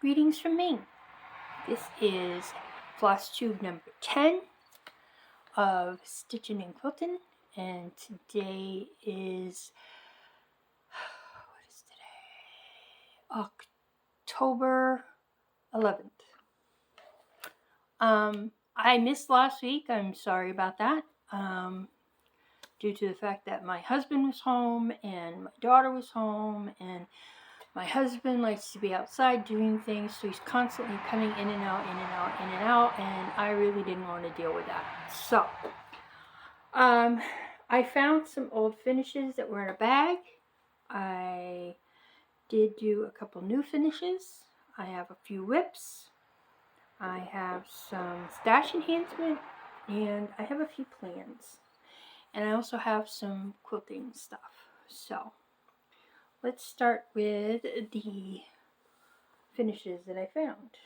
Greetings from me. This is FlossTube number 10 of Stitching and Quilting, and today is, what is today? October 11th. I missed last week. I'm sorry about that. Due to the fact that my husband was home and my daughter was home, and my husband likes to be outside doing things, so he's constantly coming in and out, in and out, in and out, and I really didn't want to deal with that. So, I found some old finishes that were in a bag. I did do a couple new finishes. I have a few WIPS. I have some stash enhancement, and I have a few plans. And I also have some quilting stuff. So, let's start with the finishes that I found.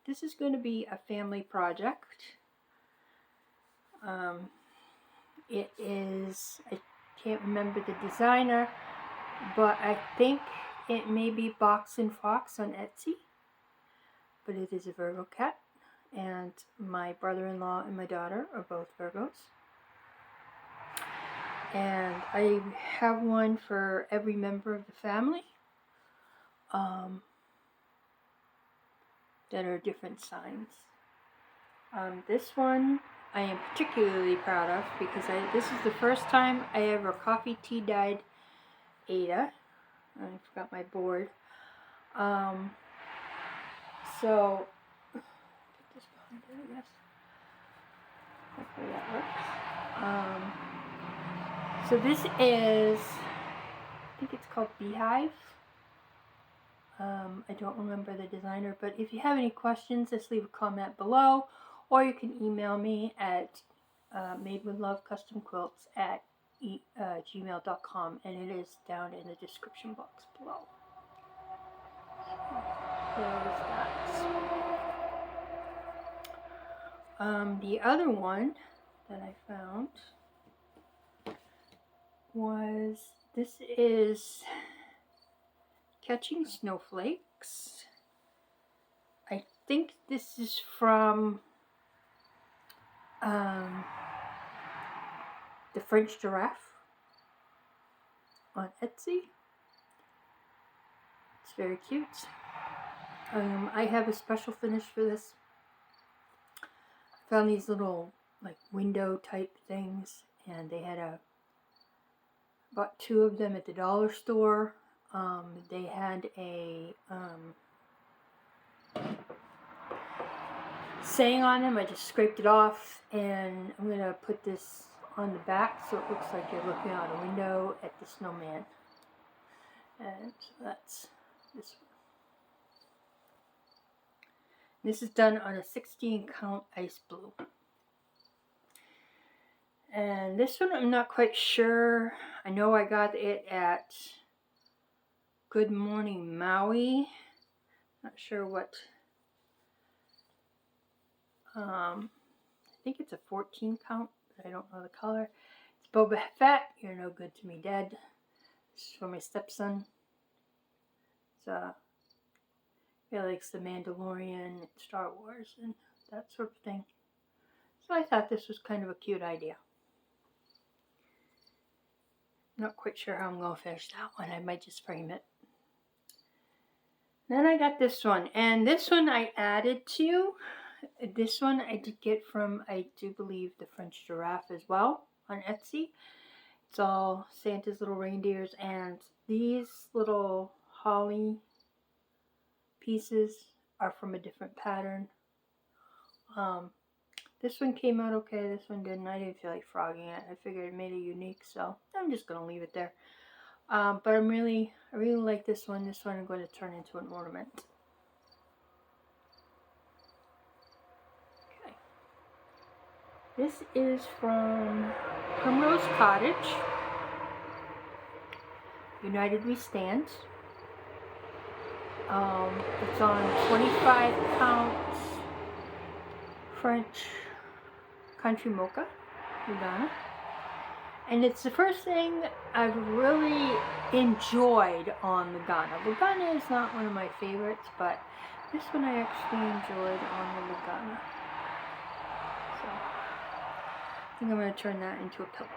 This is going to be a family project. It is, I can't remember the designer, but I think it may be Box and Fox on Etsy. But it is a Virgo cat, and my brother-in-law and my daughter are both Virgos. And I have one for every member of the family that are different signs. This one I am particularly proud of because this is the first time I ever coffee tea dyed Ada. I forgot my board. So put this behind it, I guess. Hopefully that works. So this is, I think it's called Beehive. I don't remember the designer, but if you have any questions, just leave a comment below, or you can email me at madewithlovecustomquilts at gmail.com, and it is down in the description box below. There's that. The other one that I found was, this is Catching Snowflakes. I think this is from the French Giraffe on Etsy. It's very cute. I have a special finish for this. I found these little like window type things, and they had bought 2 of them at the dollar store. They had a saying on them. I just scraped it off, and I'm gonna put this on the back so it looks like you're looking out a window at the snowman. And that's this one. This is done on a 16 count ice blue. And this one I'm not quite sure. I know I got it at Good Morning Maui. Not sure what. I think it's a 14 count, but I don't know the color. It's Boba Fett, You're No Good to Me Dead. This is for my stepson. He likes the Mandalorian and Star Wars and that sort of thing. So I thought this was kind of a cute idea. Not quite sure how I'm going to finish that one. I might just frame it. Then I got this one, and this one I added to. This one I did get from, I do believe, the French Giraffe as well on Etsy. It's all Santa's little reindeers, and these little holly pieces are from a different pattern. This one came out okay, this one didn't. I didn't feel like frogging it. I figured it made it unique, so I'm just going to leave it there. But I really like this one. This one I'm going to turn into an ornament. Okay. This is from Primrose Cottage. United We Stand. It's on 25 counts French Country Mocha, Uganda. And it's the first thing I've really enjoyed on Lugana. Lugana is not one of my favorites, but this one I actually enjoyed on the Lugana. So I think I'm going to turn that into a pillow.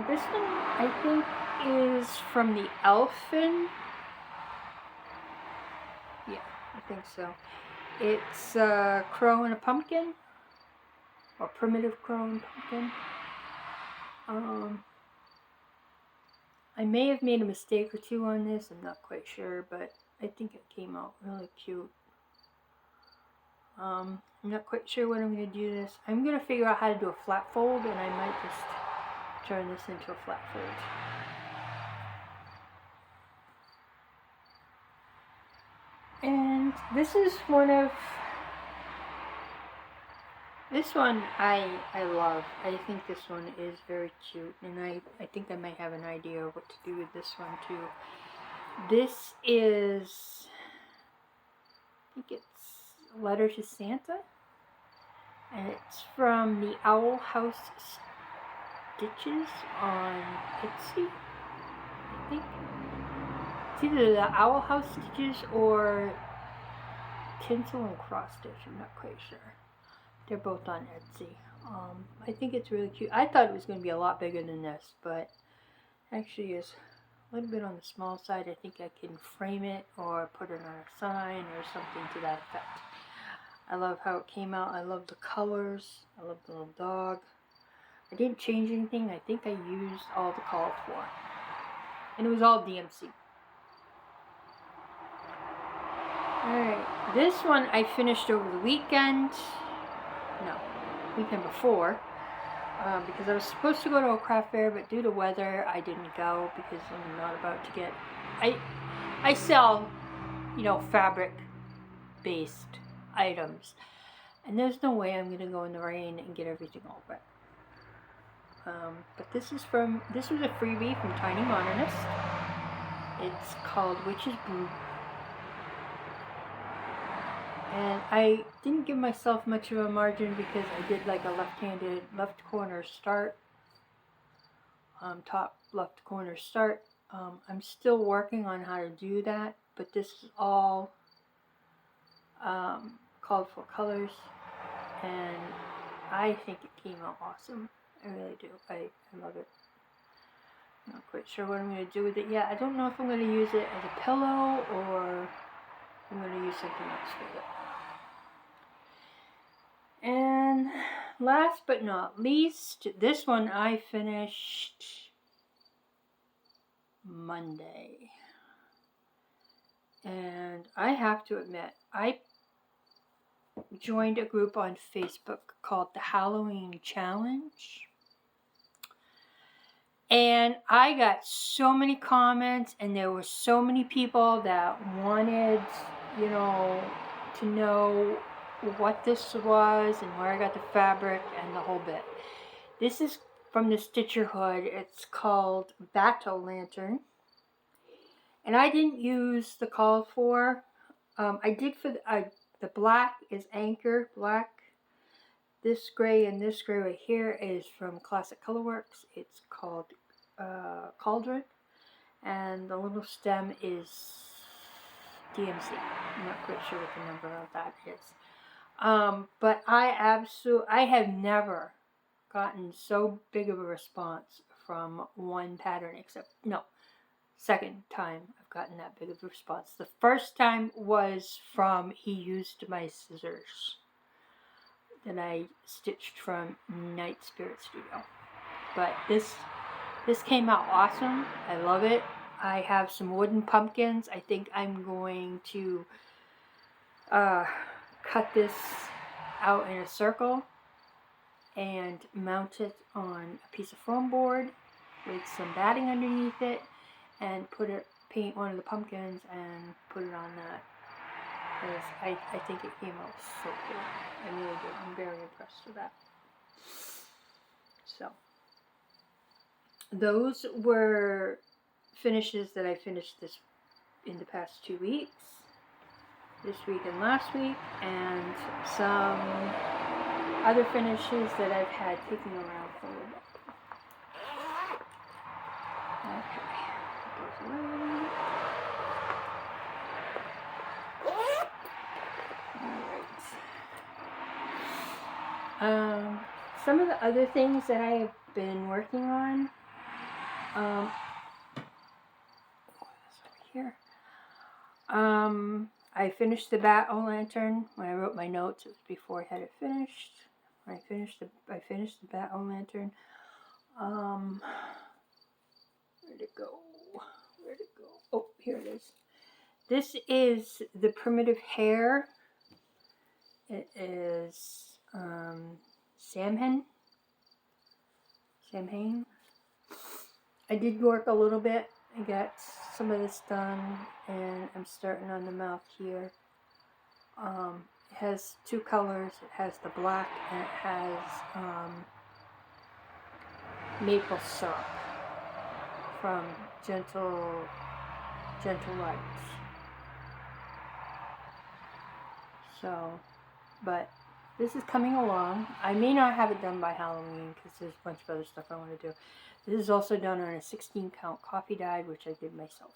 This one I think is from the Elfin. Yeah, I think so. It's a crow and a pumpkin, or primitive crow and pumpkin. I may have made a mistake or two on this, I'm not quite sure, but I think it came out really cute. I'm not quite sure what I'm going to do this. I'm going to figure out how to do a flat fold, and I might just turn this into a flat fold. And this is this one I love. I think this one is very cute, and I think I might have an idea of what to do with this one too. This is, I think it's Letter to Santa, and it's from the Owl House Stitches on Etsy, I think. It's either the Owl House Stitches or Tinsel and Cross Stitch, I'm not quite sure. They're both on Etsy. I think it's really cute. I thought it was going to be a lot bigger than this, but actually is a little bit on the small side. I think I can frame it or put it on a sign or something to that effect. I love how it came out. I love the colors. I love the little dog. I didn't change anything. I think I used all the called for. And it was all DMC. Alright, this one I finished over the weekend. No, weekend before. Because I was supposed to go to a craft fair, but due to weather, I didn't go because I'm not about to get... I sell, you know, fabric-based items. And there's no way I'm going to go in the rain and get everything all wet. But this was a freebie from Tiny Modernist. It's called Witch's Brew. And I didn't give myself much of a margin because I did like a left corner start, top left corner start. I'm still working on how to do that, but this is all called for colors, and I think it came out awesome. I really do. I love it. I'm not quite sure what I'm going to do with it yet. I don't know if I'm going to use it as a pillow or I'm going to use something else with it. And last but not least, this one I finished Monday. And I have to admit, I joined a group on Facebook called the Halloween Challenge. And I got so many comments, and there were so many people that wanted, you know, to know what this was and where I got the fabric and the whole bit. This is from the Stitcher Hood. It's called Battle Lantern. And I didn't use the called for. I did for the black is Anchor Black. This gray and this gray right here is from Classic Colorworks. It's called Cauldron. And the little stem is DMC. I'm not quite sure what the number of that is. But I have never gotten so big of a response from one pattern, second time I've gotten that big of a response. The first time was from He Used My Scissors that I stitched from Night Spirit Studio. But this came out awesome. I love it. I have some wooden pumpkins. I think I'm going to cut this out in a circle and mount it on a piece of foam board with some batting underneath it and paint one of the pumpkins and put it on that. Because I think it came out so cool. I really do. I'm very impressed with that. So those were finishes that I finished in the past 2 weeks. This week and last week, and some other finishes that I've had kicking around total bundle. Okay, goes away. Alright. Some of the other things that I have been working on, here. I finished the bat-o'-lantern. When I wrote my notes, it was before I had it finished. When I finished the bat-o'-lantern. Where'd it go? Where'd it go? Oh, here it is. This is the primitive hair. It is Samhain. I did work a little bit. I got some of this done, and I'm starting on the mouth here. It has two colors. It has the black, and it has maple syrup from Gentle Lights. So, but this is coming along. I may not have it done by Halloween because there's a bunch of other stuff I want to do. This is also done on a 16 count coffee dyed, which I did myself.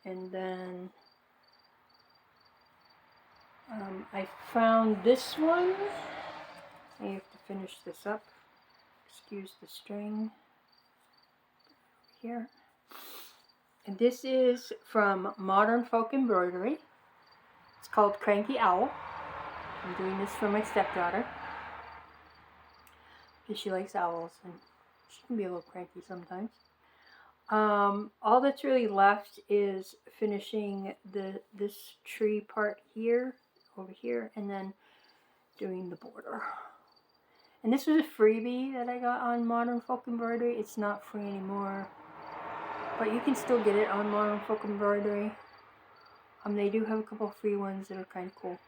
And then I found this one. I have to finish this up. Excuse the string here. And this is from Modern Folk Embroidery. It's called Cranky Owl. I'm doing this for my stepdaughter because she likes owls and she can be a little cranky sometimes. All that's really left is finishing this tree part here, over here, and then doing the border. And this was a freebie that I got on Modern Folk Embroidery. It's not free anymore, but you can still get it on Modern Folk Embroidery. They do have a couple of free ones that are kind of cool.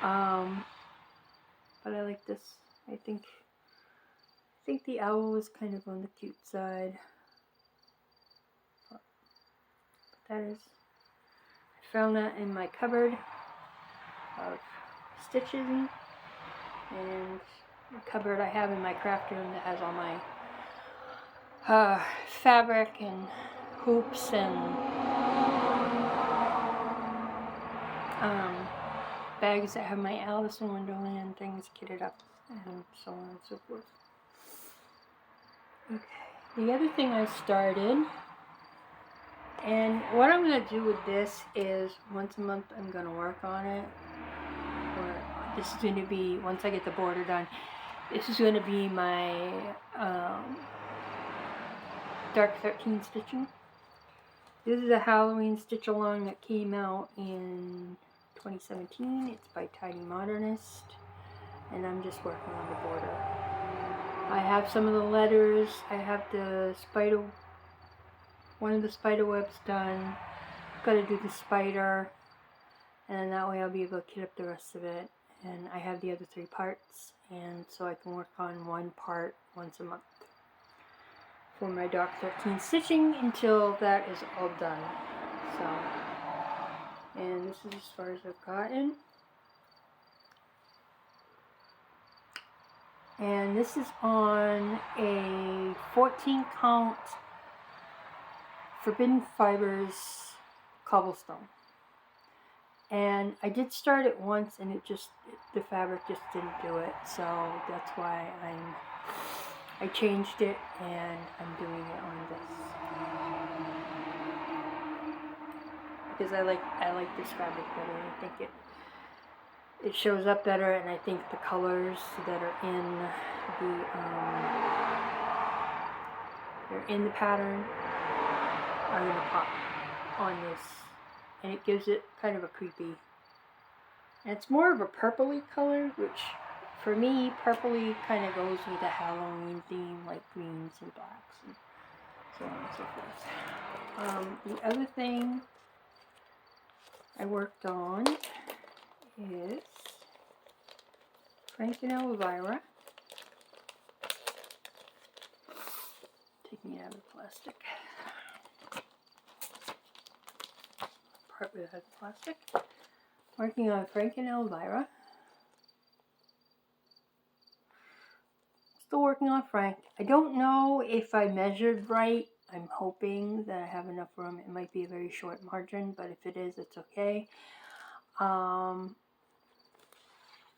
But I like this. I think the owl is kind of on the cute side. But that is. I found that in my cupboard of stitches, and the cupboard I have in my craft room that has all my fabric and hoops and bags that have my Alice in Wonderland things kitted up, and so on and so forth. Okay, the other thing I started, and what I'm going to do with this is once a month I'm going to work on it. Or this is going to be, once I get the border done, this is going to be my Dark 13 stitching. This is a Halloween stitch along that came out in 2017. It's by Tidy Modernist, and I'm just working on the border. I have some of the letters. I have the spider, one of the spider webs done. Got to do the spider, and that way I'll be able to kit up the rest of it. And I have the other 3 parts, and so I can work on one part once a month for my Dark 13 stitching until that is all done. So. And this is as far as I've gotten. And this is on a 14 count Forbidden Fibers cobblestone. And I did start it once and the fabric just didn't do it. So that's why I changed it and I'm doing it on this. Because I like this fabric better. I think it shows up better, and I think the colors that are in the pattern are gonna pop on this, and it gives it kind of a creepy. And it's more of a purpley color, which for me, purpley kind of goes with the Halloween theme, like greens and blacks and so on and so forth. The other thing I worked on is Frank and Elvira. Taking it out of the plastic. Part without the plastic. Working on Frank and Elvira. working on Frank. I don't know if I measured right. I'm hoping that I have enough room. It might be a very short margin, but if it is, it's okay.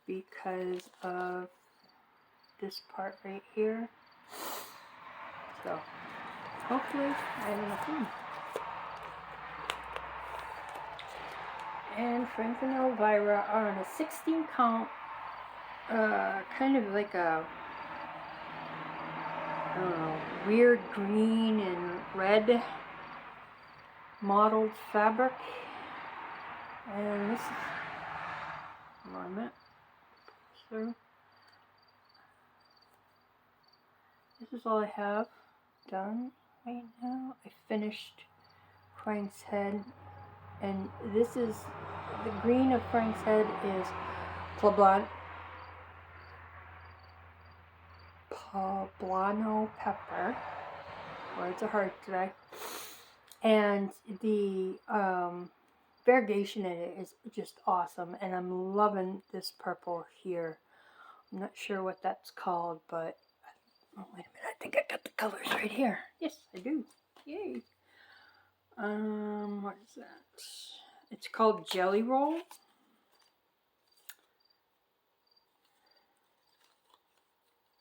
Because of this part right here. So, hopefully, I have enough room. And Frank and Elvira are on a 16 count, kind of like a, I don't know, weird green and red mottled fabric. And this is, hold on a minute. So, this is all I have done right now. I finished Frank's head, and this is, the green of Frank's head is poblano pepper. Words are hard today. And the variegation in it is just awesome, and I'm loving this purple here. I'm not sure what that's called, but oh, wait a minute, I think I got the colors right here. Yes, I do. Yay. What is that? It's called Jelly Roll.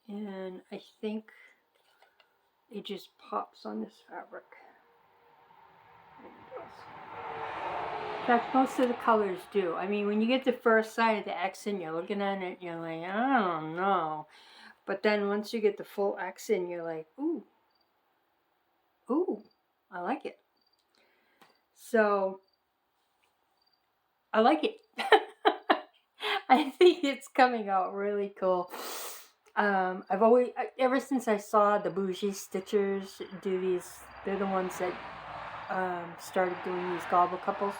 And I think it just pops on this fabric. In fact, most of the colors do. I mean, when you get the first sight of the accent, you're looking at it, you're like, I don't know. But then once you get the full accent, you're like, ooh, ooh, I like it. So, I like it. I think it's coming out really cool. I've always, ever since I saw the Bougie Stitchers do these, they're the ones that started doing these gobble couples.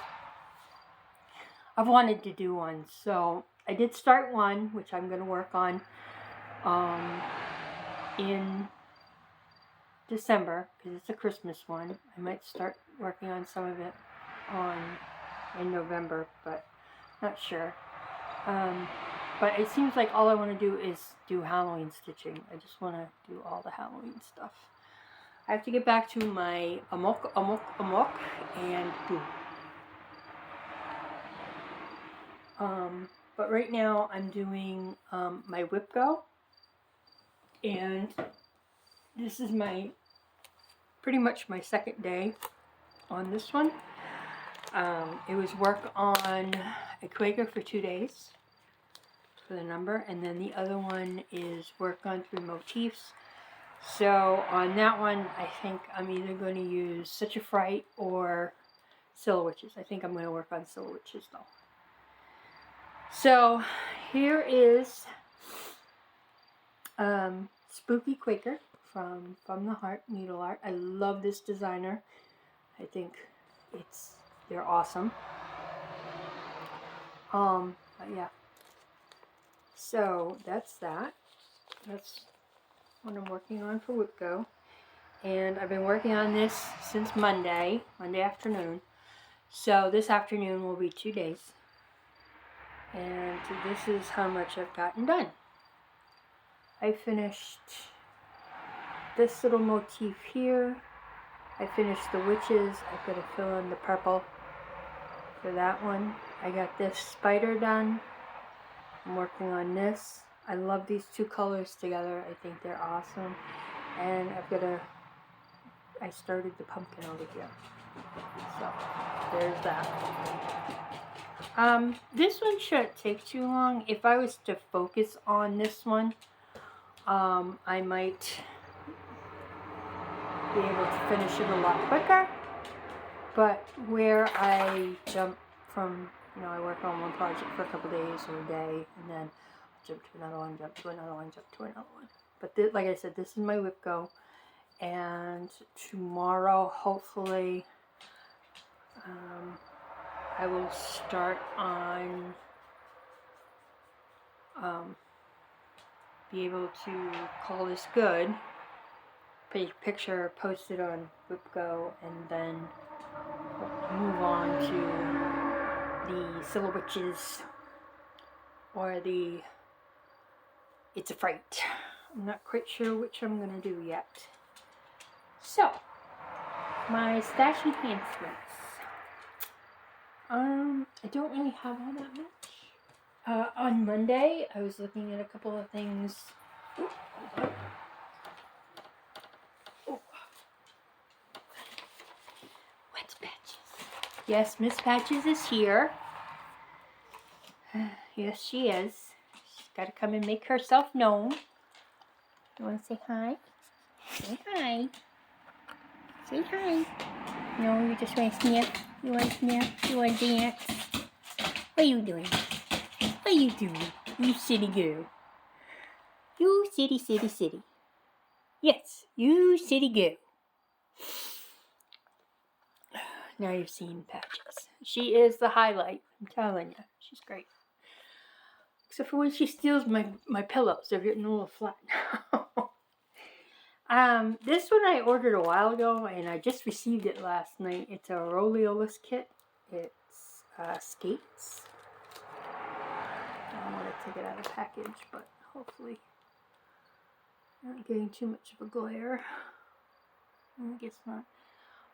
I've wanted to do one, so I did start one, which I'm going to work on in December, because it's a Christmas one. I might start working on some of it in November, but not sure. But it seems like all I want to do is do Halloween stitching. I just want to do all the Halloween stuff. I have to get back to my amok, and boo. But right now I'm doing my whip go, and this is pretty much my second day on this one. It was work on a Quaker for 2 days for the number, and then the other one is work on 3 motifs. So on that one, I think I'm either going to use Such a Fright or Silhouettes. I think I'm going to work on Silhouettes though. So here is Spooky Quaker from the Heart Needle Art. I love this designer. I think they're awesome. But yeah. So that's that. That's what I'm working on for Whip Go. And I've been working on this since Monday afternoon. So this afternoon will be 2 days. And this is how much I've gotten done. I finished this little motif here. I finished the witches. I've got to fill in the purple for that one. I got this spider done. I'm working on this. I love these two colors together. I think they're awesome. And I started the pumpkin over here. So there's that. This one shouldn't take too long. If I was to focus on this one, I might be able to finish it a lot quicker. But where I jump from, I work on one project for a couple days or a day, and then jump to another one, jump to another one, jump to another one. But like I said, this is my whip go. And tomorrow, hopefully, I will start on be able to call this good, picture, post it on WhipGo, and then move on to the Silhouettes or the It's a Fright I'm not quite sure which I'm going to do yet. So, my stash enhancements. I don't really have all that much. On Monday, I was looking at a couple of things. What's Patches? Yes, Miss Patches is here. Yes, she is. She's got to come and make herself known. You want to say hi? Say hi. Say hi. No, you just want to sniff. You want to sniff. You want to dance. What are you doing? What are you doing? You city girl. You city. Yes, you city girl. Now you've seen Patches. She is the highlight. I'm telling you. She's great. Except for when she steals my pillows. They're getting a little flat now. This one I ordered a while ago, and I just received it last night. It's a Roleolus kit. It's skates. I don't want to take it out of the package, but hopefully not getting too much of a glare. I guess not.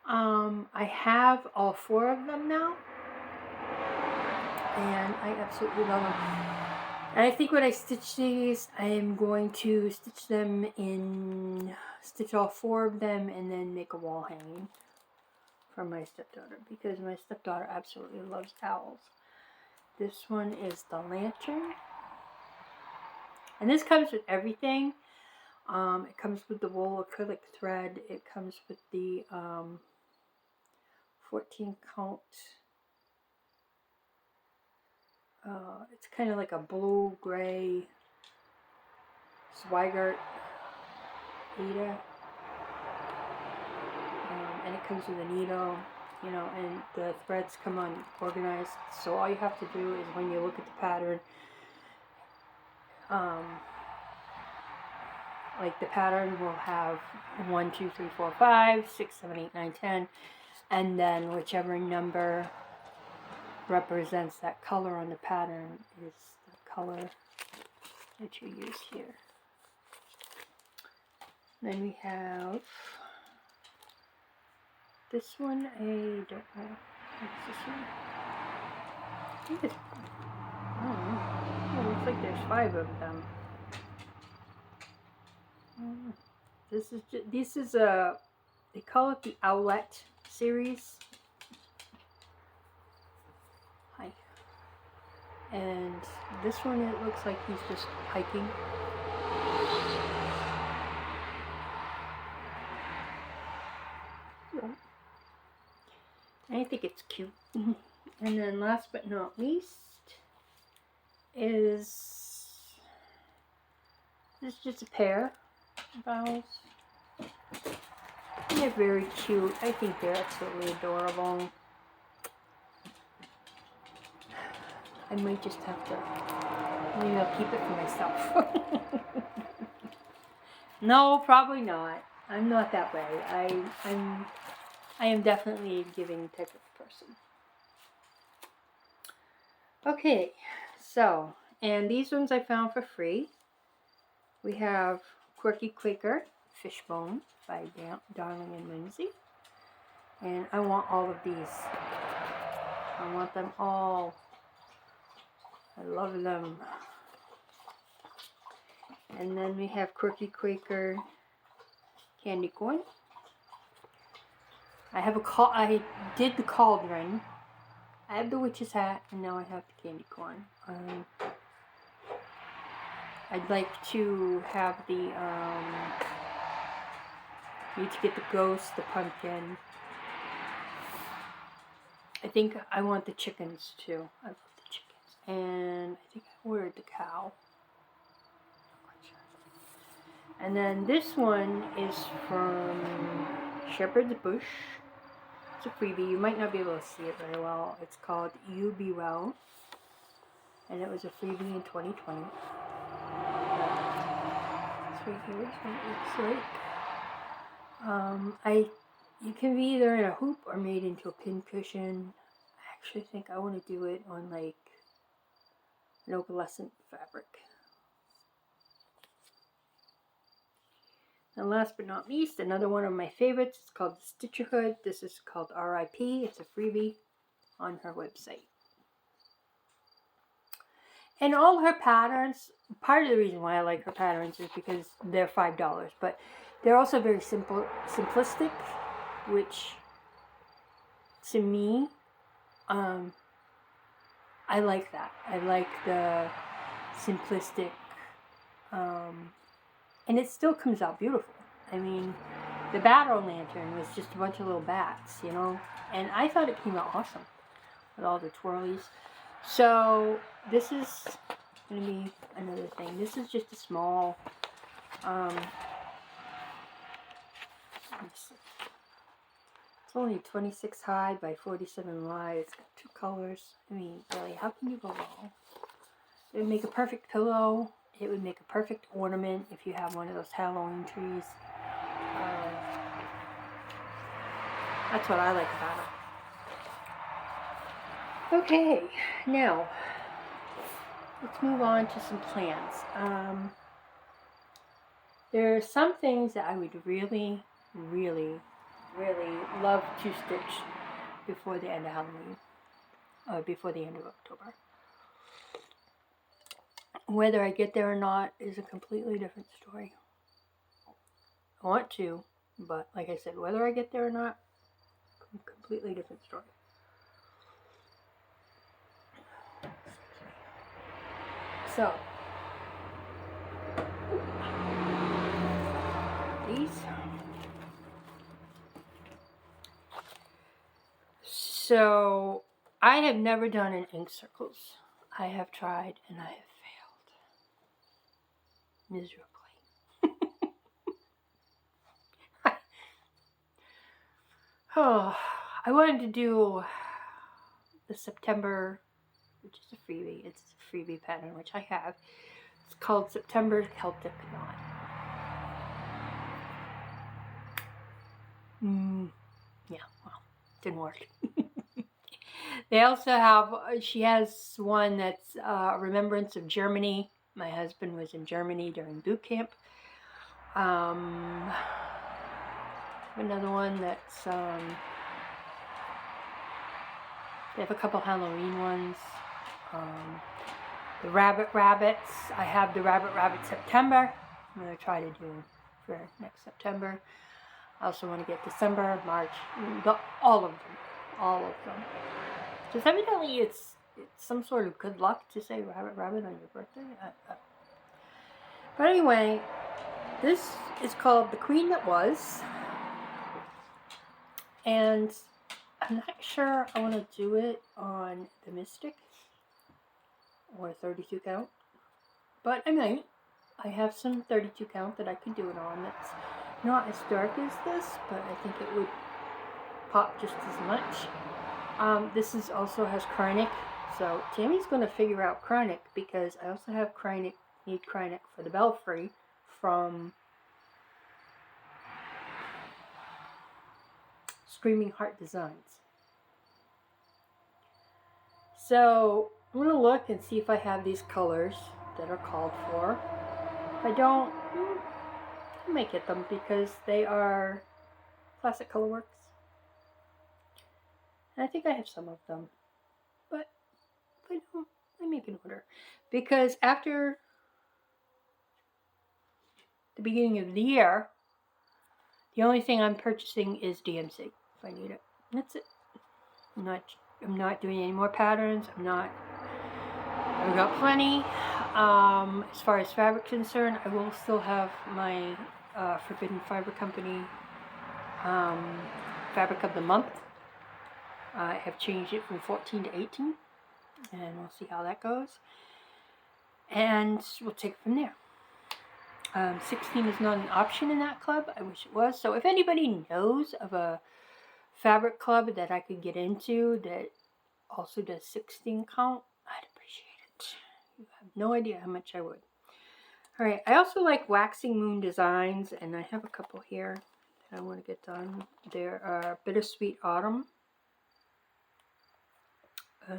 I have all 4 of them now, and I absolutely love them. And I think when I stitch these, I am going to stitch all 4 of them and then make a wall hanging for my stepdaughter, because my stepdaughter absolutely loves owls. This one is the lantern. And this comes with everything. It comes with the wool acrylic thread. It comes with the 14 count. It's kind of like a blue-gray Zweigart Ada. And it comes with a needle, you know, and the threads come on organized. So all you have to do is, when you look at the pattern, like the pattern will have 1, 2, 3, 4, 5, 6, 7, 8, 9, 10, and then whichever number represents that color on the pattern is the color that you use here. Then we have this one. I don't know. What's this one? I think it's, I don't know. It looks like there's 5 of them. This is a, they call it the Owlet series. Hi. And this one, it looks like he's just hiking. I think it's cute. And then last but not least is this is just a pair of owls. They're very cute. I think they're absolutely adorable. I might just have to, maybe I'll keep it for myself. No, probably not. I'm not that way. I am definitely a giving type of person. Okay, so, and these ones I found for free. We have Quirky Quaker Fishbone by Darling and Lindsay. And I want all of these. I want them all. I love them. And then we have Quirky Quaker Candy Corn. I did the cauldron. I have the witch's hat, and now I have the candy corn. I'd like to have the, need to get the ghost, the pumpkin. I think I want the chickens too. I love the chickens. And I think I ordered the cow. And then this one is from Shepherd's Bush. It's a freebie. You might not be able to see it very well. It's called You Be Well. And it was a freebie in 2020. This right here is what it looks like. You can be either in a hoop or made into a pin cushion. I actually think I want to do it on like an opalescent fabric. And last but not least, another one of my favorites. It's called the Stitcherhood. This is called RIP. It's a freebie on her website. And all her patterns, part of the reason why I like her patterns is because they're $5, but they're also very simplistic, which to me, I like that. I like the simplistic, and it still comes out beautiful. I mean, the battle lantern was just a bunch of little bats, you know, and I thought it came out awesome with all the twirlies. So this is going to be another thing. This is just a small, it's only 26 high by 47 wide. It's got 2 colors. I mean, really, how can you go wrong? It would make a perfect pillow. It would make a perfect ornament if you have one of those Halloween trees. That's what I like about it. Okay, now let's move on to some plans. There are some things that I would really, really, really love to stitch before the end of Halloween, or before the end of October. Whether I get there or not is a completely different story. I want to, but like I said, whether I get there or not, completely different story. So, these. So, I have never done an ink circles. I have tried and I have failed miserably. Oh, I wanted to do the September, which is a freebie. It's a freebie pattern, which I have. It's called September Celtic Knot. Yeah, well, didn't work. They also have, she has one that's Remembrance of Germany. My husband was in Germany during boot camp. Another one that's, they have a couple Halloween ones. The Rabbits. I have the Rabbit September. I'm going to try to do for next September. I also want to get December, March, all of them. Because evidently it's some sort of good luck to say rabbit on your birthday. But anyway, this is called The Queen That Was. And I'm not sure I want to do it on the Mystic or 32 count. But I might. I have some 32 count that I could do it on. That's not as dark as this, but I think it would pop just as much. This is also has Krynic, so Tammy's going to figure out Krynic because I also have need Krynic for the belfry from Screaming Heart Designs. So I'm going to look and see if I have these colors that are called for. If I don't, I might get them because they are Classic Colorworks. And I think I have some of them. But if I don't, I make an order. Because after the beginning of the year, the only thing I'm purchasing is DMC if I need it. That's it. I'm not doing any more patterns. I've got plenty. As far as fabric concerned, I will still have my Forbidden Fiber Company Fabric of the Month. I have changed it from 14 to 18, and we'll see how that goes. And we'll take it from there. 16 is not an option in that club. I wish it was. So if anybody knows of a fabric club that I could get into that also does 16 count, I'd appreciate it. You have no idea how much I would. Alright, I also like Waxing Moon designs, and I have a couple here that I want to get done. There are Bittersweet Autumn. I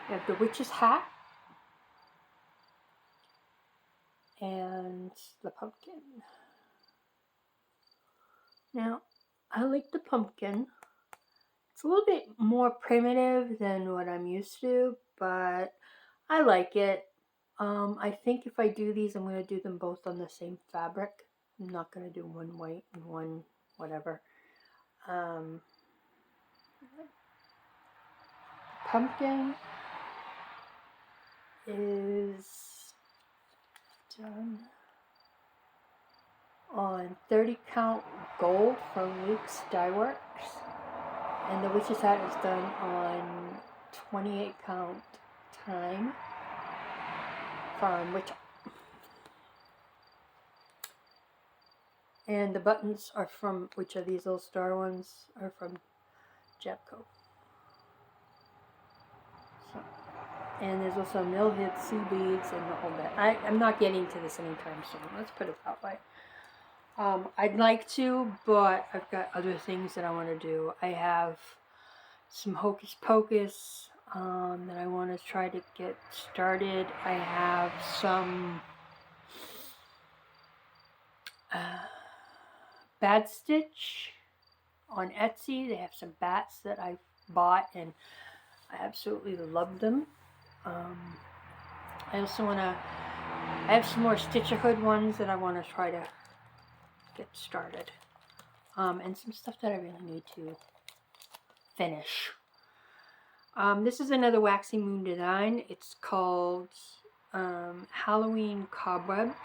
have the Witch's Hat. and the pumpkin. Now, I like the pumpkin. It's a little bit more primitive than what I'm used to, but I like it. I think if I do these, I'm going to do them both on the same fabric. I'm not going to do one white and one whatever. Pumpkin is done on 30 count gold from WIPS Dye Works, and the witch's hat is done on 28 count time from Witch. And the buttons are from, which are these little star ones, are from Jabco. So, and there's also mill hid sea beads and the whole bit. I'm not getting to this anytime soon. Let's put it that way. I'd like to, but I've got other things that I want to do. I have some hocus pocus that I want to try to get started. I have some Bad Stitch on Etsy. They have some bats that I bought and I absolutely love them. I also want to, I have some more Stitch-A-Hood ones that I want to try to get started. And some stuff that I really need to finish. This is another Waxy Moon design. It's called Halloween Cobwebs.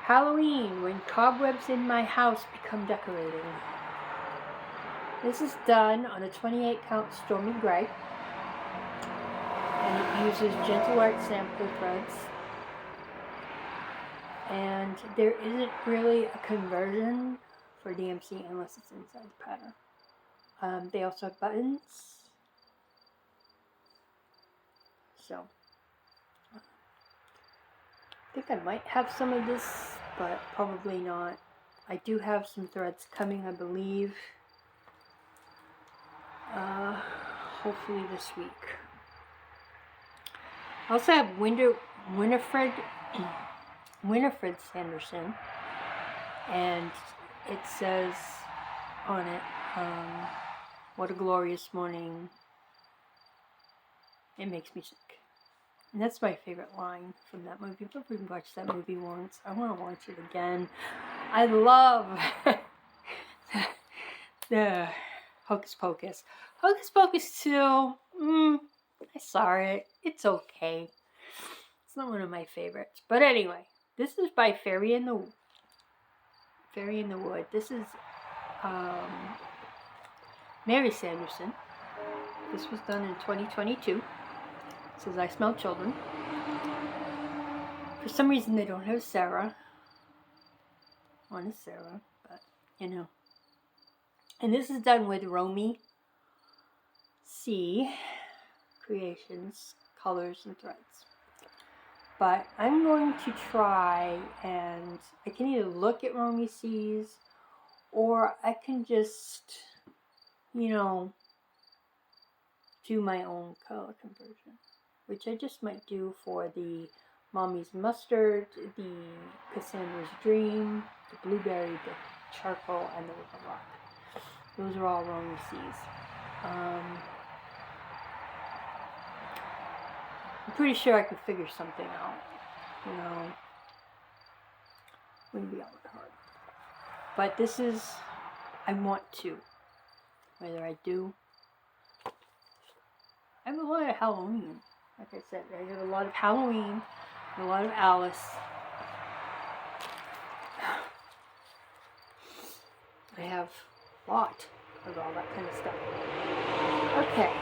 Halloween, when cobwebs in my house become decorating. This is done on a 28 count Stormy Gray. And it uses Gentle Art sample threads. And there isn't really a conversion for DMC unless it's inside the pattern. They also have buttons. So, I think I might have some of this, but probably not. I do have some threads coming, I believe. Hopefully this week. I also have Winifred Sanderson, and it says on it, what a glorious morning, it makes me sick. And that's my favorite line from that movie. If we watched that movie once, I want to watch it again. I love the Hocus Pocus. Hocus Pocus 2, I saw it. It's okay. It's not one of my favorites. But anyway, this is by Fairy in the Wood. This is Mary Sanderson. This was done in 2022. It says, I smell children. For some reason they don't have Sarah. One is Sarah, but you know. And this is done with Romy C. Creations, colors, and threads. But I'm going to try, and I can either look at Romy C's, or I can just, you know, do my own color conversion, which I just might do for the Mommy's Mustard, the Cassandra's Dream, the Blueberry, the Charcoal, and the River Rock. Those are all Romy C's. I'm pretty sure I could figure something out, you know, wouldn't be all that hard. But this is, I want to, whether I do. I have a lot of Halloween, like I said, I have a lot of Halloween, and a lot of Alice. I have a lot of all that kind of stuff. Okay,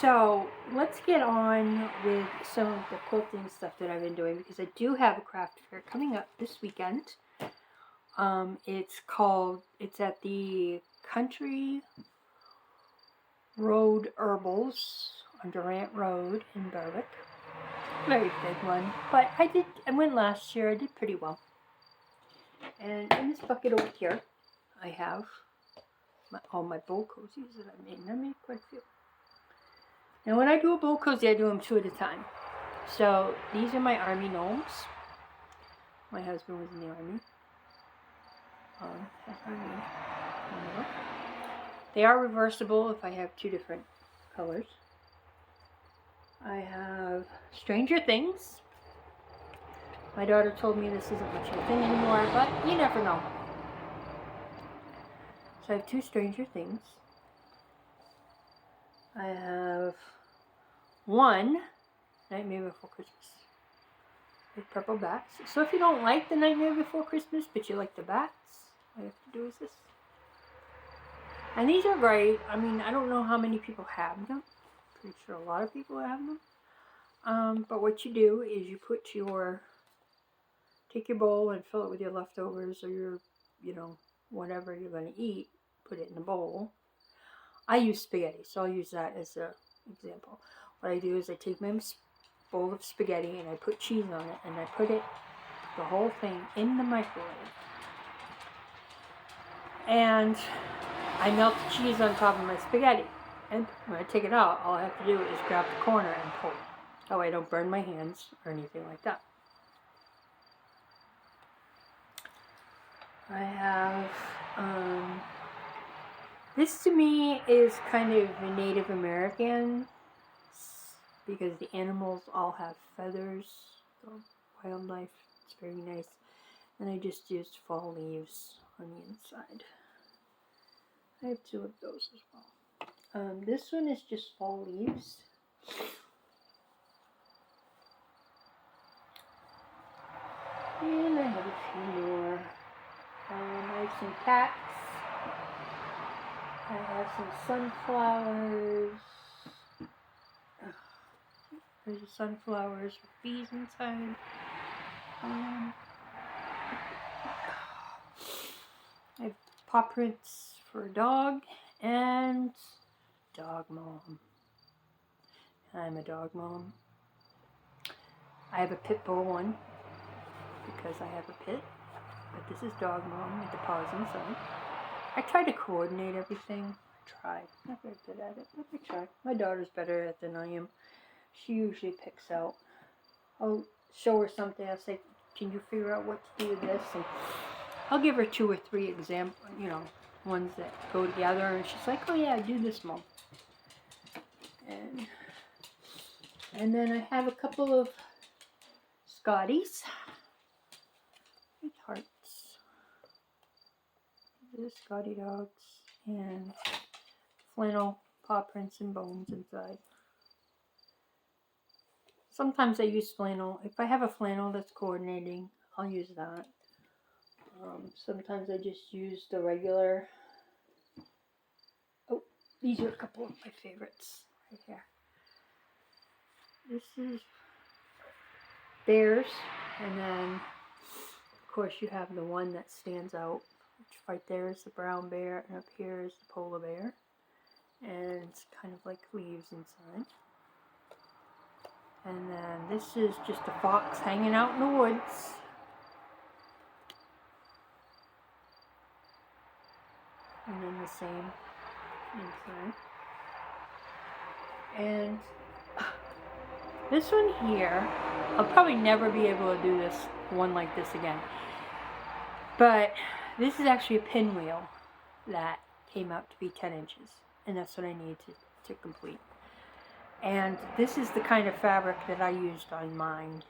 so let's get on with some of the quilting stuff that I've been doing, because I do have a craft fair coming up this weekend. It's at the Country Road Herbals on Durant Road in Berwick. Very big one, but I went last year, I did pretty well. And in this bucket over here, I have all my bowl cozies that I made, and I made quite a few. Now when I do a bowl cozy, I do them 2 at a time. So these are my army gnomes. My husband was in the army. They are reversible if I have two different colors. I have Stranger Things. My daughter told me this isn't much of a thing anymore, but you never know. So I have two Stranger Things. I have one Nightmare Before Christmas with purple bats. So if you don't like the Nightmare Before Christmas, but you like the bats, all you have to do is this. And these are great. I mean, I don't know how many people have them. Pretty sure a lot of people have them. But what you do is you put take your bowl and fill it with your leftovers or your, whatever you're going to eat. Put it in the bowl. I use spaghetti, so I'll use that as an example. What I do is I take my bowl of spaghetti and I put cheese on it and I put the whole thing in the microwave. And I melt the cheese on top of my spaghetti. And when I take it out, all I have to do is grab the corner and pull it. That way I don't burn my hands or anything like that. I have, this to me is kind of Native American because the animals all have feathers, so wildlife, it's very nice. And I just used fall leaves on the inside. I have two of those as well. This one is just fall leaves. And I have a few more. I have some cats. I have some sunflowers. There's the sunflowers with bees inside. I have paw prints for a dog and dog mom. I'm a dog mom. I have a pit bull one because I have a pit. But this is dog mom with the paws inside. I try to coordinate everything. Not very good at it, but I try. My daughter's better at it than I am. She usually picks out. I'll show her something. I'll say, can you figure out what to do with this? And I'll give her 2 or 3 examples, ones that go together. And she's like, oh yeah, do this, Mom. And then I have a couple of Scotties. With hearts. These are Scotty dogs. And flannel paw prints and bones inside. Sometimes I use flannel. If I have a flannel that's coordinating, I'll use that. Sometimes I just use the regular. Oh, these are a couple of my favorites right here. This is bears, and then of course you have the one that stands out. Which right there is the brown bear, and up here is the polar bear. And it's kind of like leaves inside. And then this is just a fox hanging out in the woods. And then the same inside. And this one here, I'll probably never be able to do this one like this again. But this is actually a pinwheel that came out to be 10 inches. And that's what I need to complete. And this is the kind of fabric that I used on mine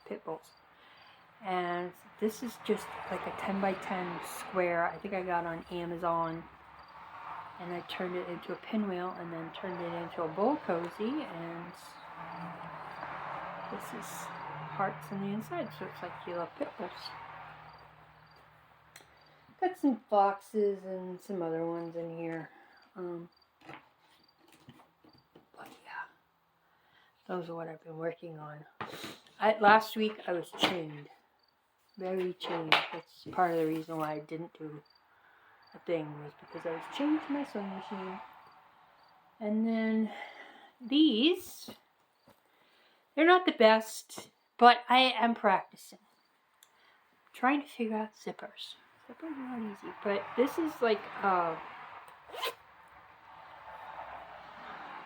pit bulls. And this is just like a 10 by 10 square. I think I got on Amazon. And I turned it into a pinwheel and then turned it into a bowl cozy. And this is hearts on the inside. So it's like you love pit bulls. Got some foxes and some other ones in here. But yeah, those are what I've been working on. Last week I was chained. Very chained. That's part of the reason why I didn't do a thing, was because I was chained to my sewing machine. And then these, they're not the best, but I am practicing. I'm trying to figure out zippers. Zippers are not easy, but this is like,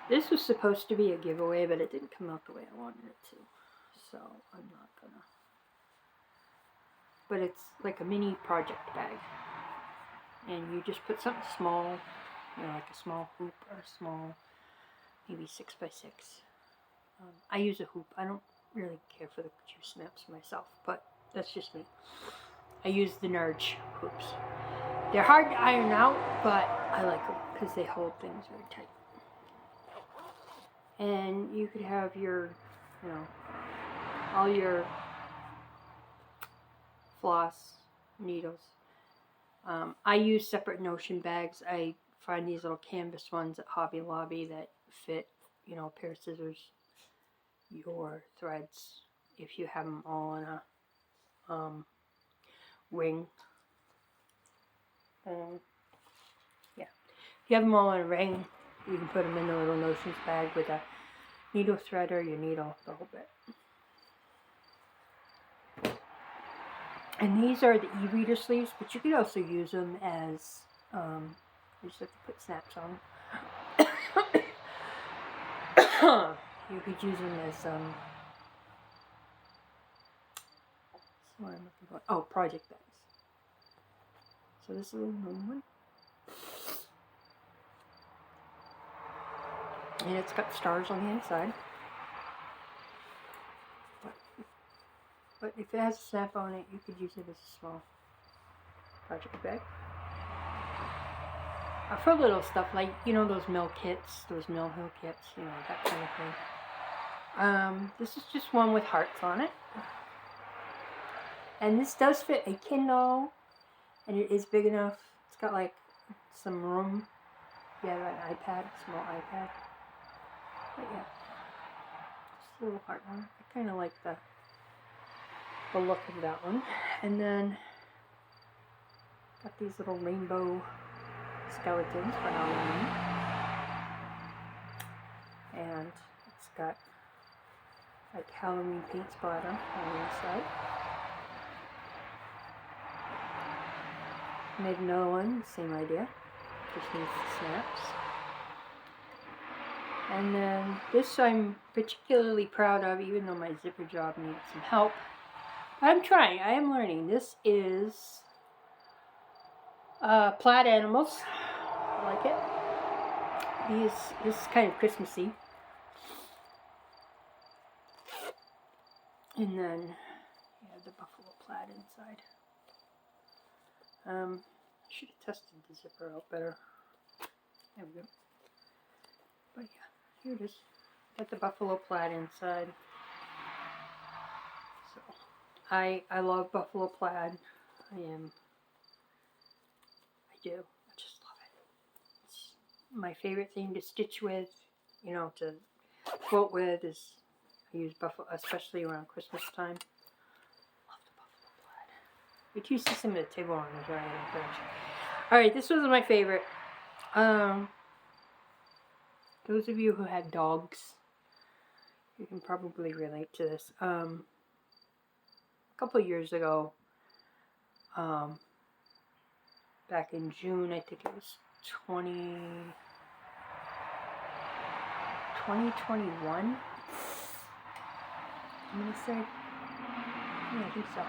this was supposed to be a giveaway, but it didn't come out the way I wanted it to. So I'm not gonna but it's like a mini project bag. And you just put something small, you know, like a small hoop or a small, maybe 6x6. I use a hoop. I don't really care for the juice snaps myself, but that's just me. I use the Nurge hoops. They're hard to iron out, but I like them because they hold things very tight. And you could have your, you know, all your floss needles. I use separate Notion bags. I find these little canvas ones at Hobby Lobby that fit, you know, a pair of scissors, your threads, if you have them all in a ring. Yeah, if you have them all in a ring, you can put them in a little Notions bag with a needle threader, your needle, the whole bit. And these are the e-reader sleeves, but you could also use them as, you just have to put snaps on them. You could use them as, what am I looking for? Oh, project bags. So this is a little one. And it's got stars on the inside. But if it has a snap on it, you could use it as a small project bag. For little stuff like, you know, those mill kits, those Mill Hill kits, you know, that kind of thing. This is just one with hearts on it. And this does fit a Kindle, and it is big enough. It's got like some room. Yeah, an iPad, small iPad. But yeah, just a little heart one. I kind of like the look of that one. And then got these little rainbow skeletons for Halloween. And it's got like Halloween paint splatter on the inside. Made another one, same idea. Just needs the snaps. And then this I'm particularly proud of, even though my zipper job needed some help. I'm trying, I am learning. This is plaid animals. I like it. This is kind of Christmassy. And then you have the buffalo plaid inside. I should have tested the zipper out better. There we go. But yeah, here it is. Got the buffalo plaid inside. So I love buffalo plaid. I do. I just love it. It's my favorite thing to stitch with, you know, to quilt with is I use buffalo, especially around Christmas time. Love the buffalo plaid. Wait till you see some of the table runners right in French. Alright, this was my favorite. Those of you who had dogs, you can probably relate to this. A couple of years ago, back in June, I think it was 2021, I'm going to say. Yeah, I think so.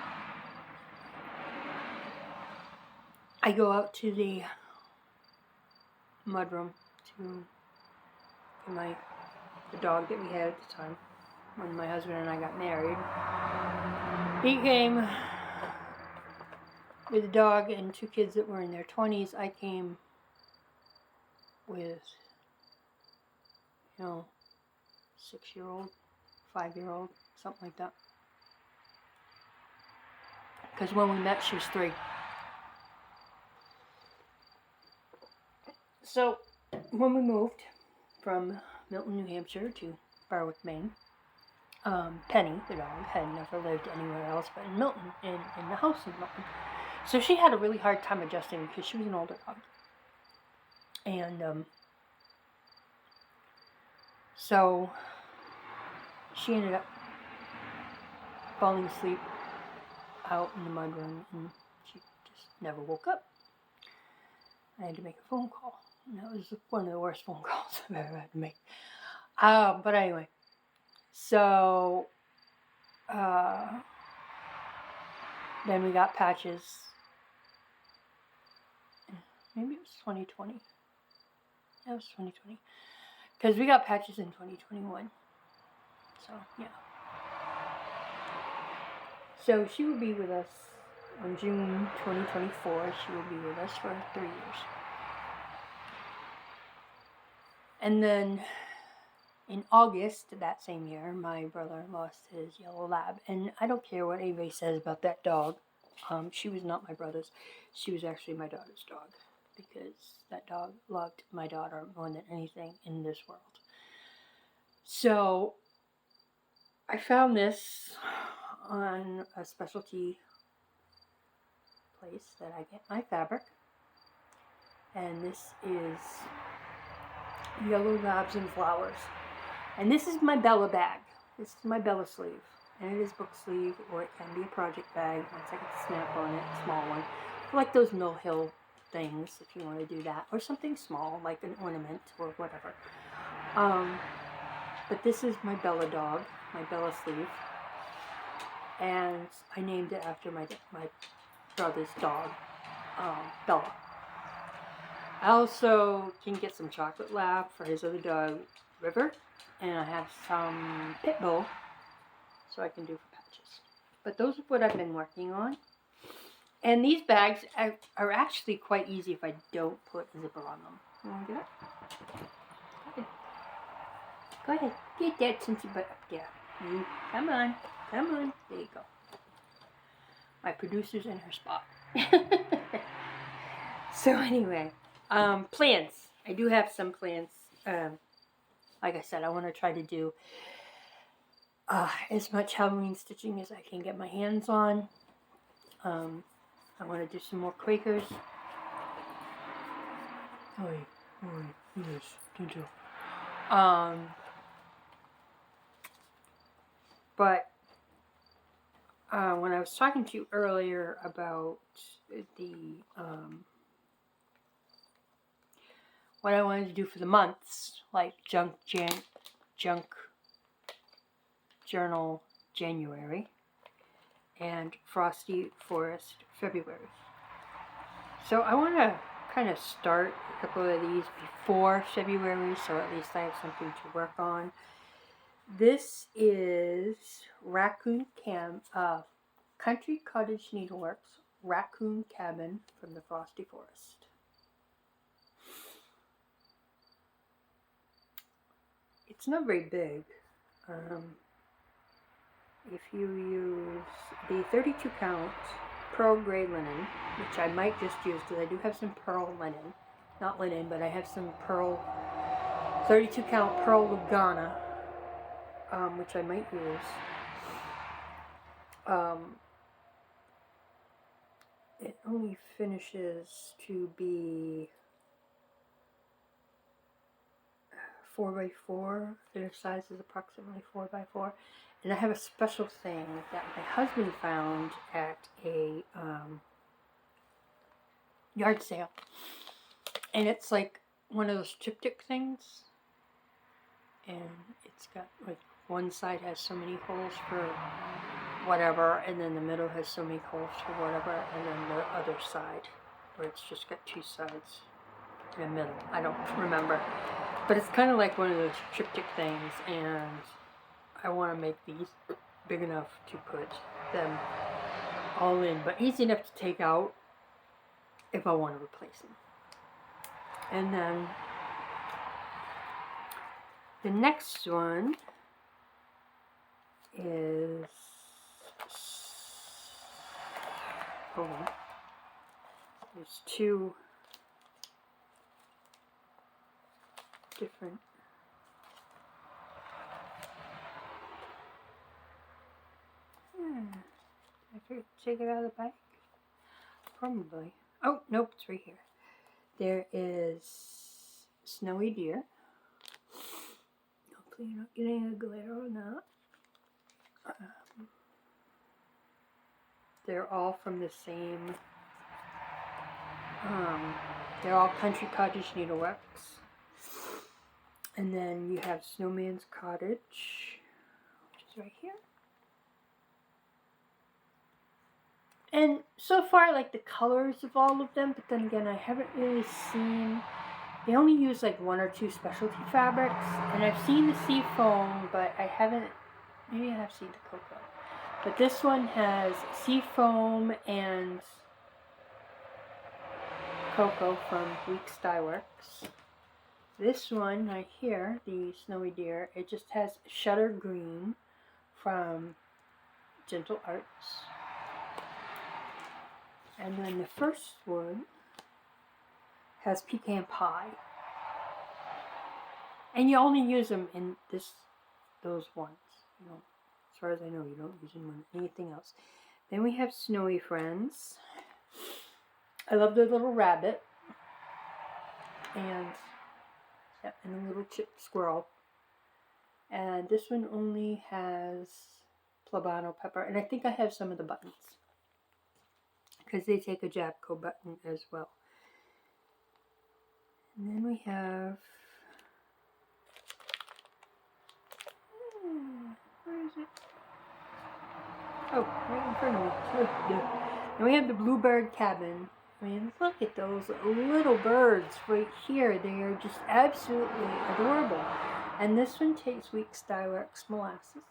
I go out to the mudroom to get the dog that we had at the time when my husband and I got married. He came with a dog and two kids that were in their 20s. I came with, you know, 6-year-old, 5-year-old, something like that. Because when we met, she was 3. So, when we moved from Milton, New Hampshire to Barwick, Maine, Penny, the dog, had never lived anywhere else but in Milton, in the house in Milton. So she had a really hard time adjusting because she was an older dog. And so she ended up falling asleep out in the mudroom, and she just never woke up. I had to make a phone call. And that was one of the worst phone calls I've ever had to make. But anyway, so Then we got patches. Maybe it was 2020. That was 2020. Because we got patches in 2021. So, yeah. So, she will be with us on June 2024. She will be with us for 3 years. And then in August that same year, my brother lost his yellow lab. And I don't care what anybody says about that dog. She was not my brother's. She was actually my daughter's dog. Because that dog loved my daughter more than anything in this world. So, I found this on a specialty place that I get my fabric. And this is Yellow Labs and Flowers. And this is my Bella bag. This is my Bella sleeve. And it is book sleeve, or it can be a project bag. Once I get the snap on it, a small one. Like those Mill Hill things, if you want to do that. Or something small, like an ornament, or whatever. But this is my Bella dog, my Bella sleeve. And I named it after my brother's dog, Bella. I also can get some chocolate lab for his other dog, River. And I have some pit bull, so I can do for patches. But those are what I've been working on. And these bags are actually quite easy if I don't put a zipper on them. You want to get up? Go ahead. Get that since you butt up there. Come on. Come on. There you go. My producer's in her spot. So anyway, plans. I do have some plans. Like I said, I want to try to do as much Halloween stitching as I can get my hands on. I want to do some more Quakers. Yes, did you? But when I was talking to you earlier about the what I wanted to do for the months, like Junk Journal January and Frosty Forest February. So I want to kind of start a couple of these before February, so at least I have something to work on. This is Country Cottage Needleworks Raccoon Cabin from the Frosty Forest. It's not very big. If you use the 32 count pearl gray linen, which I might just use because I do have some pearl linen. Not linen, but I have some pearl, 32 count pearl Lugana, which I might use. It only finishes to be 4x4. Their size is approximately 4x4. And I have a special thing that my husband found at a yard sale. And it's like one of those triptych things. And it's got like one side has so many holes for whatever, and then the middle has so many holes for whatever, and then the other side where it's just got two sides in the middle. I don't remember. But it's kind of like one of those triptych things, and I want to make these big enough to put them all in, but easy enough to take out if I want to replace them. And then the next one is, hold on, there's two different, I forget to take it out of the bag? Probably. Oh, nope, it's right here. There is Snowy Deer. Hopefully you're not getting a glare on that. They're all from the same, they're all Country Cottage Needleworks. And then you have Snowman's Cottage, which is right here. And so far I like the colors of all of them, but then again, I haven't really seen, they only use like 1 or 2 specialty fabrics, and I've seen the sea foam, but I haven't, maybe I have seen the cocoa. But this one has sea foam and cocoa from WIPS Dye Works. This one right here, the Snowy Deer, it just has Shutter Green from Gentle Arts. And then the first one has Pecan Pie. And you only use them in those ones. You know, as far as I know, you don't use them in anything else. Then we have Snowy Friends. I love the little rabbit. And a little chipped squirrel. And this one only has Plabano pepper. And I think I have some of the buttons, because they take a Jabco button as well. And then we have, where is it? Oh, right in front of me. And we have the Bluebird Cabin. I mean, look at those little birds right here. They are just absolutely adorable. And this one takes WIPS Dye Works molasses.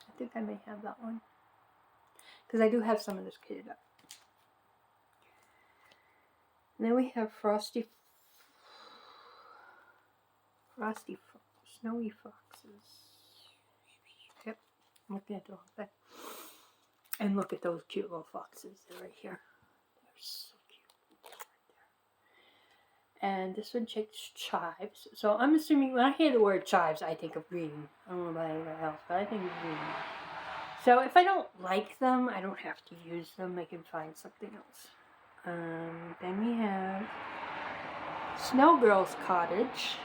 I think I may have that one, because I do have some of this kitted up. And then we have Snowy Foxes. Yep, I'm looking at the whole thing. And look at those cute little foxes. They're right here. They're so cute. Right there. And this one takes chives. So I'm assuming when I hear the word chives, I think of green. I don't know about anybody else, but I think of green. So if I don't like them, I don't have to use them. I can find something else. Then we have Snow Girl's Cottage,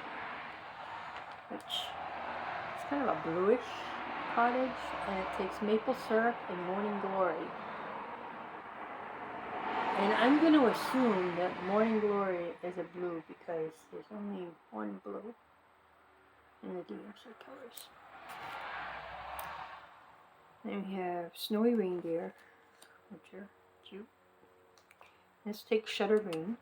which is kind of a bluish cottage, and it takes maple syrup and Morning Glory. And I'm going to assume that Morning Glory is a blue because there's only one blue in the DMC colors. Then we have Snowy Reindeer, which are cute. This takes Shutter Green.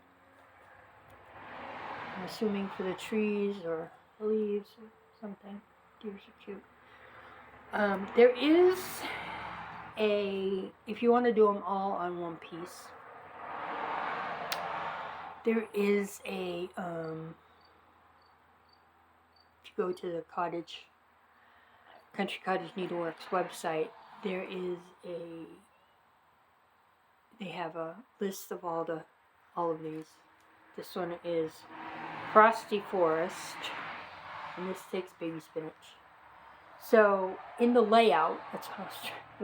I'm assuming for the trees or the leaves or something. Deers are cute. There is if you want to do them all on one piece, there is if you go to the Country Cottage Needleworks website, there is they have a list of all of these. This one is Frosty Forest, and this takes baby spinach. So in the layout, that's the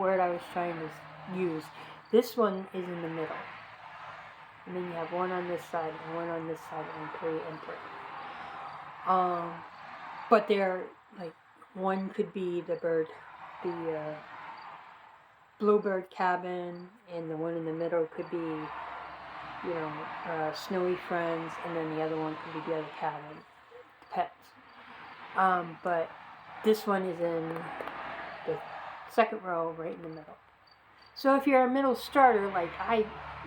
word I was trying to use. This one is in the middle, and then you have one on this side and one on this side, and pray and pray. But they're like, one could be the Bluebird Cabin, and the one in the middle could be, Snowy Friends, and then the other one could be the other cabin, pets. But this one is in the second row, right in the middle. So if you're a middle starter, like I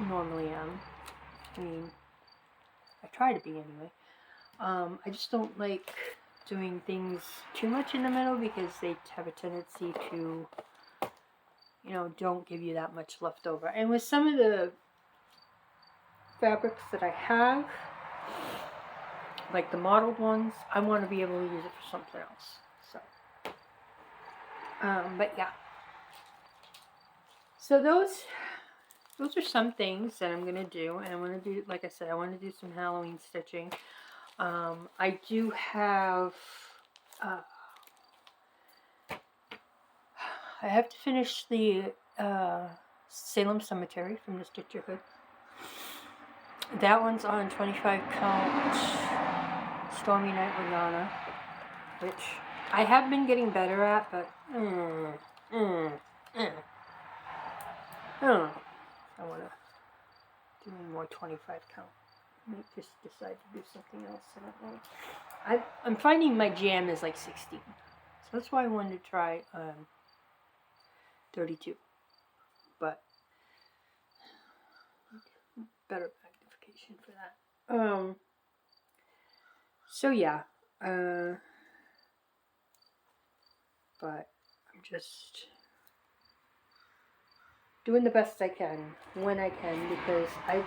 normally am, I mean, I try to be anyway, I just don't like doing things too much in the middle, because they have a tendency to, don't give you that much left over. And with some of the fabrics that I have, like the modeled ones, I want to be able to use it for something else. So, but yeah. So those are some things that I'm gonna do, and I'm gonna do, like I said, I want to do some Halloween stitching. I do have, I have to finish the Salem Cemetery from the Stitcher Hood. That one's on 25 count Stormy Night Rihanna, which I have been getting better at, but I don't know. I want to do more 25 count. I might just decide to do something else. I don't know. I'm finding my jam is like 16, so that's why I wanted to try 32. But better magnification for that. So yeah, but I'm just doing the best I can when I can, because I'm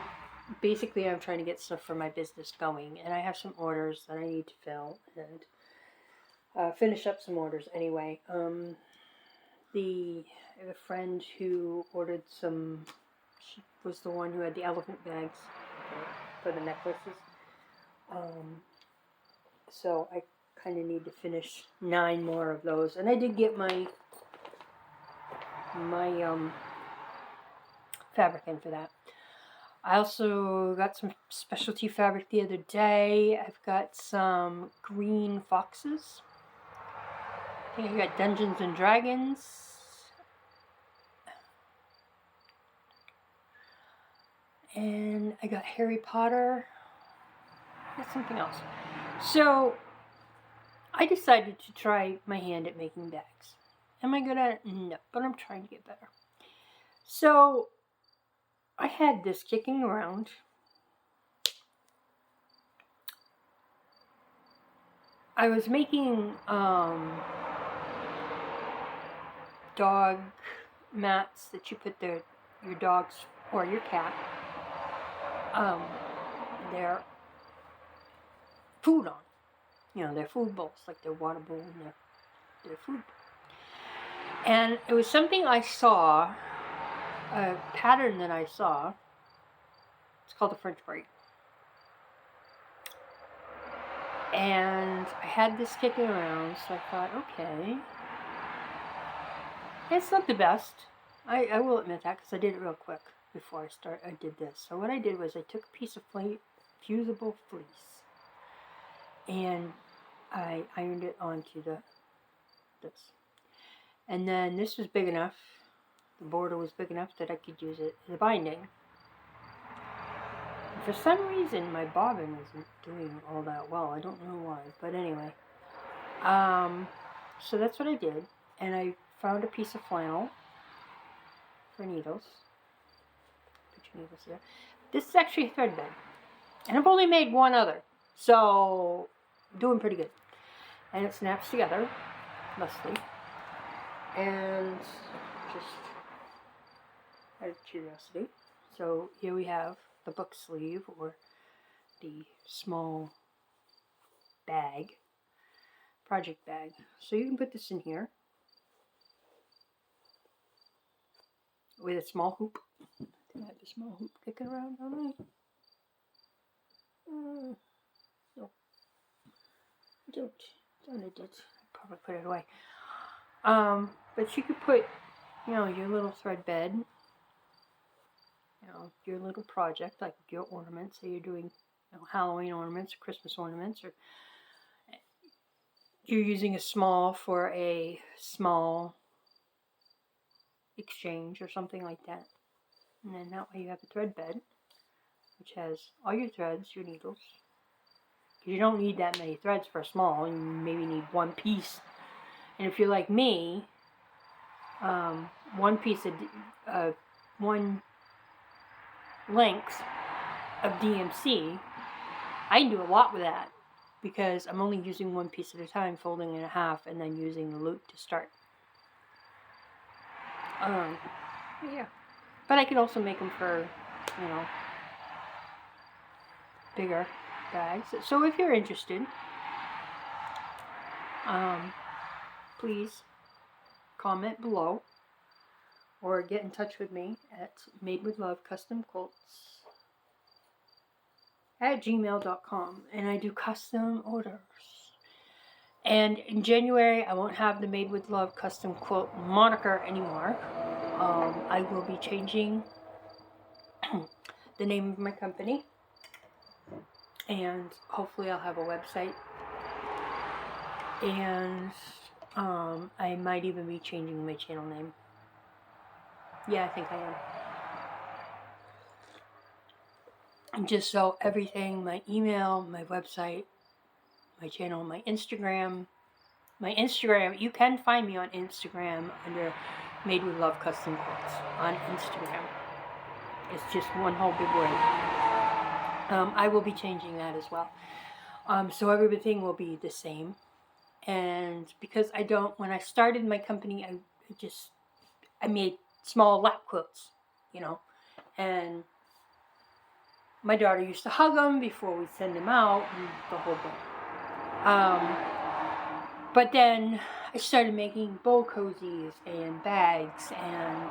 trying to get stuff for my business going, and I have some orders that I need to fill and finish up some orders anyway. I have a friend who ordered some. She was the one who had the elephant bags for the necklaces. So I kind of need to finish 9 more of those, and I did get my fabric in for that. I also got some specialty fabric the other day. I've got some green foxes. I think I got Dungeons and Dragons. And I got Harry Potter. Got something else. So I decided to try my hand at making bags. Am I good at it? No, but I'm trying to get better. So I had this kicking around. I was making dog mats that you put your dogs or your cat their food on. You know, their food bowls, like their water bowl and their food. And it was something I saw, a pattern that I saw. It's called the French braid. And I had this kicking around, so I thought, okay. It's not the best. I will admit that, because I did it real quick before I did this. So what I did was I took a piece of fusible fleece and I ironed it onto this. And then this was big enough, the border was big enough that I could use it as a binding. For some reason, my bobbin isn't doing all that well. I don't know why, but anyway. So that's what I did, and I found a piece of flannel for needles. Put your needles here. This is actually a thread bed, and I've only made one other, so doing pretty good. And it snaps together, thusly. And just out of curiosity, so here we have the book sleeve, or the small bag, project bag. So you can put this in here with a small hoop. I think I have a small hoop kicking around, don't I? No, I don't. I did. I probably put it away. But you could put, you know, your little thread bed, you know, your little project, like your ornaments. Say you're doing, you know, Halloween ornaments, or Christmas ornaments, or you're using a small for a small exchange or something like that. And then that way you have a thread bed, which has all your threads, your needles. Because you don't need that many threads for a small. You maybe need one piece. And if you're like me, one piece of one length of DMC, I can do a lot with that, because I'm only using one piece at a time, folding it in half, and then using the loop to start. Yeah. But I could also make them for, you know, bigger bags. So if you're interested, please comment below or get in touch with me at madewithlovecustomquilts at gmail.com, and I do custom orders. And in January, I won't have the Made with Love Custom Quilt moniker anymore. I will be changing the name of my company, and hopefully I'll have a website, and I might even be changing my channel name. Yeah, I think I am. Just so everything, my email, my website, my channel, my Instagram, you can find me on Instagram under Made with Love Custom Quilts on Instagram. It's just one whole big word. I will be changing that as well. So everything will be the same. And because when I started my company, I made small lap quilts, you know, and my daughter used to hug them before we send them out and the whole bit. But then I started making bowl cozies and bags and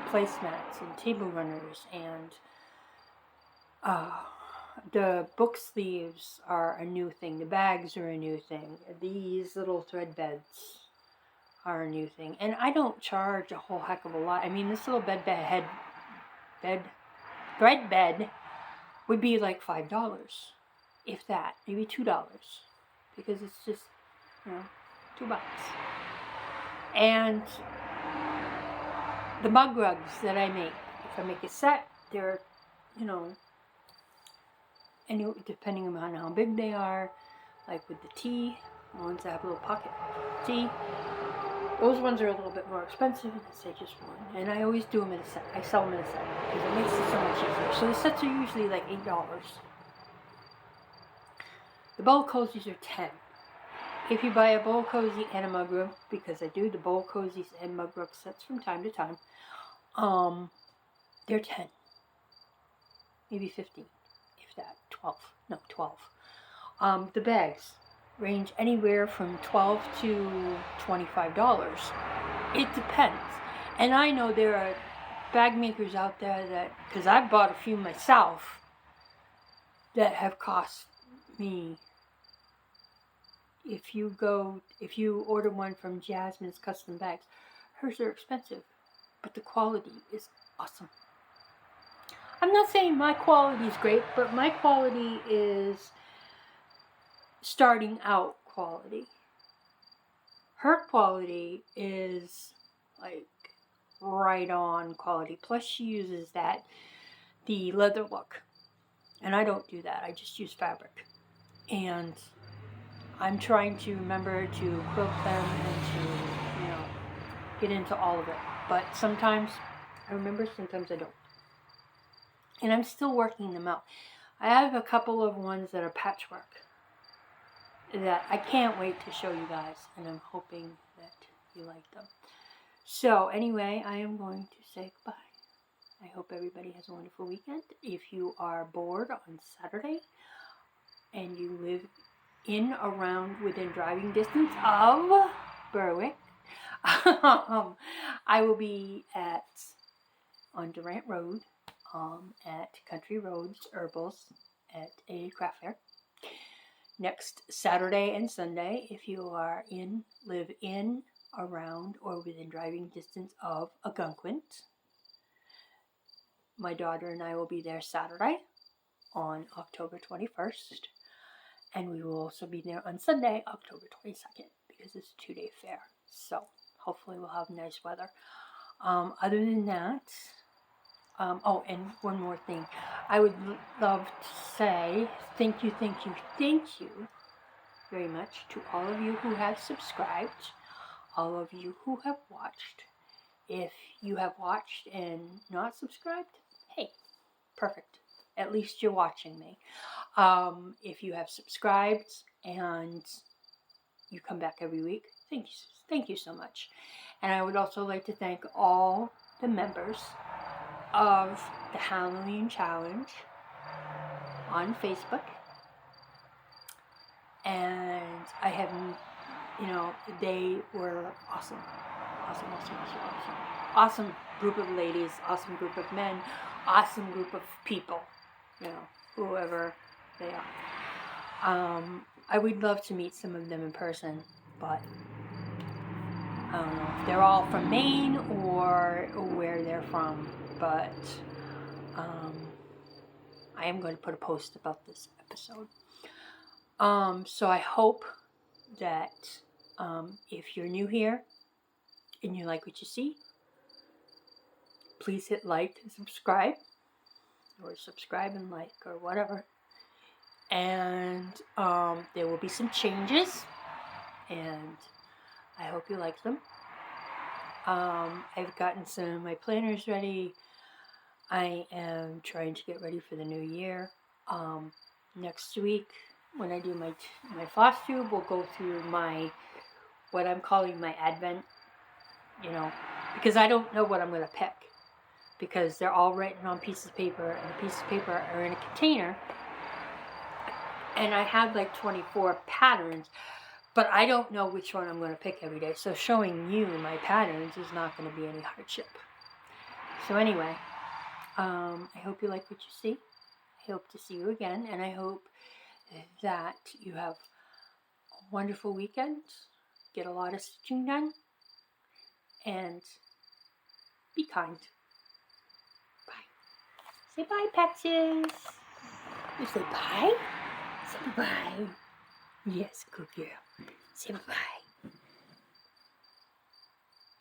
placemats and table runners, and the book sleeves are a new thing. The bags are a new thing. These little thread beds are a new thing. And I don't charge a whole heck of a lot. I mean, this little thread bed would be like $5, if that, maybe $2, because it's just, you know, $2. And the mug rugs that I make, if I make a set, they're, you know, depending on how big they are, like with the tea, the ones that have a little pocket tea, those ones are a little bit more expensive, and say just one. And I always do them in a set. I sell them in a set because it makes it so much easier. So the sets are usually like $8. The bowl cozies are $10. If you buy a bowl cozy and a mug rug, because I do the bowl cozies and mug rug sets from time to time, they're $10, maybe $15, if that, $12. The bags range anywhere from $12 to $25. It depends. And I know there are bag makers out there that, because I've bought a few myself, that have cost me, if you order one from Jasmine's Custom Bags, hers are expensive, but the quality is awesome. I'm not saying my quality is great, but my quality is starting out quality. Her quality is like right on quality. Plus she uses the leather look. And I don't do that. I just use fabric. And I'm trying to remember to quilt them and to, you know, get into all of it. But sometimes I remember, sometimes I don't. And I'm still working them out. I have a couple of ones that are patchwork that I can't wait to show you guys, and I'm hoping that you like them. So anyway, I am going to say goodbye. I hope everybody has a wonderful weekend. If you are bored on Saturday and you live within driving distance of Berwick, I will be on Durant Road at Country Roads Herbals at a craft fair next Saturday and Sunday. If you live in, around, or within driving distance of Algonquin, my daughter and I will be there Saturday on October 21st, and we will also be there on Sunday, October 22nd, because it's a 2-day fair. So hopefully we'll have nice weather. Other than that, and one more thing. I would love to say thank you very much to all of you who have subscribed, all of you who have watched. If you have watched and not subscribed, hey, perfect. At least you're watching me. If you have subscribed and you come back every week, thank you so much. And I would also like to thank all the members of the Halloween Challenge on Facebook. And I have, they were awesome. Awesome group of ladies, awesome group of men, awesome group of people, whoever they are. I would love to meet some of them in person, but I don't know if they're all from Maine or where they're from, but I am going to put a post about this episode. So I hope that if you're new here and you like what you see, please hit like and subscribe, or subscribe and like, or whatever. And there will be some changes, and I hope you like them. I've gotten some of my planners ready. I am trying to get ready for the new year. Next week, when I do my FlossTube, we'll go through what I'm calling my Advent, because I don't know what I'm going to pick, because they're all written on pieces of paper, and the pieces of paper are in a container, and I have like 24 patterns, but I don't know which one I'm going to pick every day, so showing you my patterns is not going to be any hardship. So anyway, I hope you like what you see. I hope to see you again, and I hope that you have a wonderful weekend, get a lot of stitching done, and be kind. Bye. Say bye, Patches. You say bye? Say bye. Yes, good girl. Say bye.